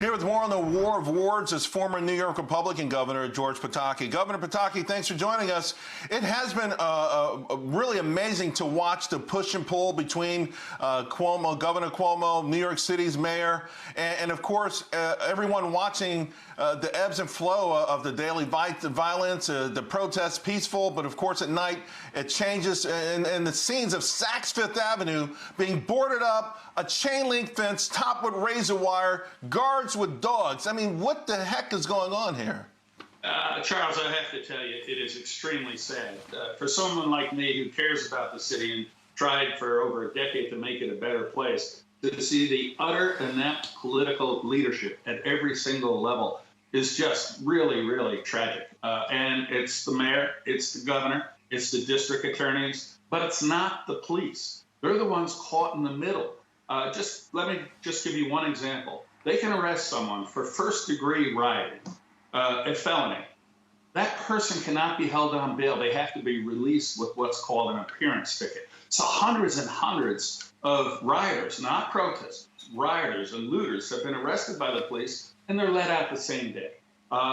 Here with more on the war of wards is former New York Republican Governor George Pataki. Governor Pataki, thanks for joining us. It has been really amazing to watch the push and pull between Governor Cuomo, New York City's mayor, and of course, everyone watching the ebbs and flow of the daily violence, the protests peaceful, but of course at night it changes, and the scenes of Saks Fifth Avenue being boarded up, a chain link fence topped with razor wire, guards with dogs. I mean, what the heck is going on here? Charles, I have to tell you, it is extremely sad. For someone like me who cares about the city and tried for over a decade to make it a better place, to see the utter inept political leadership at every single level is just really, really tragic. And it's the mayor, it's the governor, it's the district attorneys, but it's not the police. They're the ones caught in the middle. Let me just give you one example. They can arrest someone for first-degree rioting, a felony. That person cannot be held on bail. They have to be released with what's called an appearance ticket. So hundreds and hundreds of rioters, not protesters, rioters and looters have been arrested by the police, and they're let out the same day.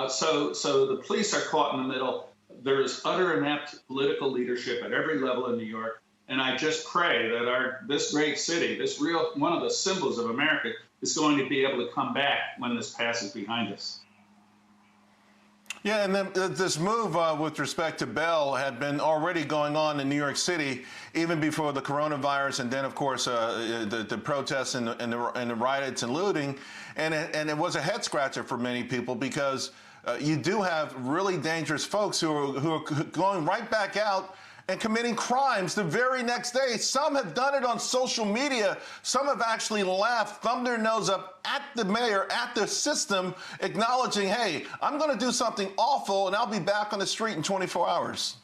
So the police are caught in the middle. There is utter inept political leadership at every level in New York. And I just pray that this great city, one of the symbols of America, is going to be able to come back when this passes behind us. Yeah, and then this move with respect to bail had been already going on in New York City even before the coronavirus, and then, of course, the protests and the riots and looting. And it was a head scratcher for many people because you do have really dangerous folks who are going right back out and committing crimes the very next day. Some have done it on social media. Some have actually laughed, thumbed their nose up at the mayor, at the system, acknowledging, hey, I'm going to do something awful and I'll be back on the street in 24 hours.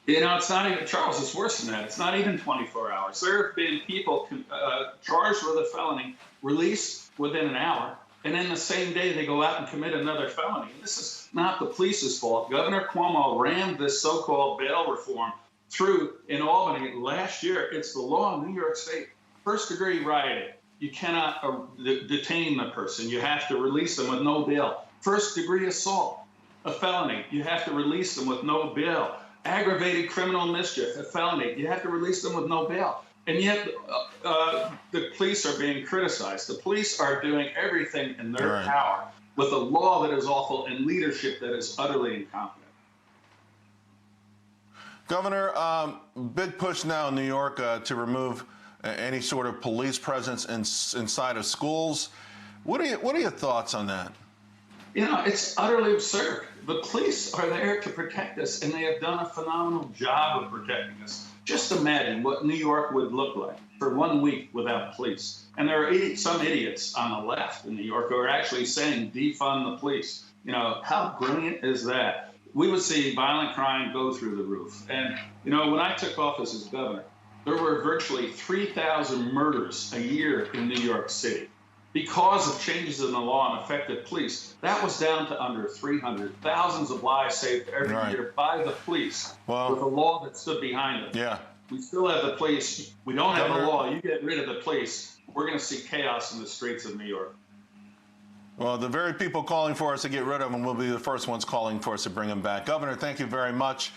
You know, it's not even, Charles, it's worse than that. It's not even 24 hours. There have been people charged with a felony, released within an hour, and then the same day they go out and commit another felony. This is not the police's fault. Governor Cuomo rammed this so-called bail reform through in Albany last year. It's the law in New York State. First-degree rioting, you cannot detain the person. You have to release them with no bail. First-degree assault, a felony. You have to release them with no bail. Aggravated criminal mischief, a felony. You have to release them with no bail. And yet the police are being criticized. The police are doing everything in their power with a law that is awful and leadership that is utterly incompetent. Governor, big push now in New York to remove any sort of police presence inside of schools. What are your thoughts on that? You know, it's utterly absurd. The police are there to protect us, and they have done a phenomenal job of protecting us. Just imagine what New York would look like for 1 week without police. And there are some idiots on the left in New York who are actually saying defund the police. You know, how brilliant is that? We would see violent crime go through the roof. And, you know, when I took office as governor, there were virtually 3,000 murders a year in New York City. Because of changes in the law and effective police, that was down to under 300. Thousands of lives saved every year by the police with a law that stood behind them. Yeah. We still have the police. We don't have the law. You get rid of the police, we're going to see chaos in the streets of New York. Well, the very people calling for us to get rid of them will be the first ones calling for us to bring them back. Governor, thank you very much.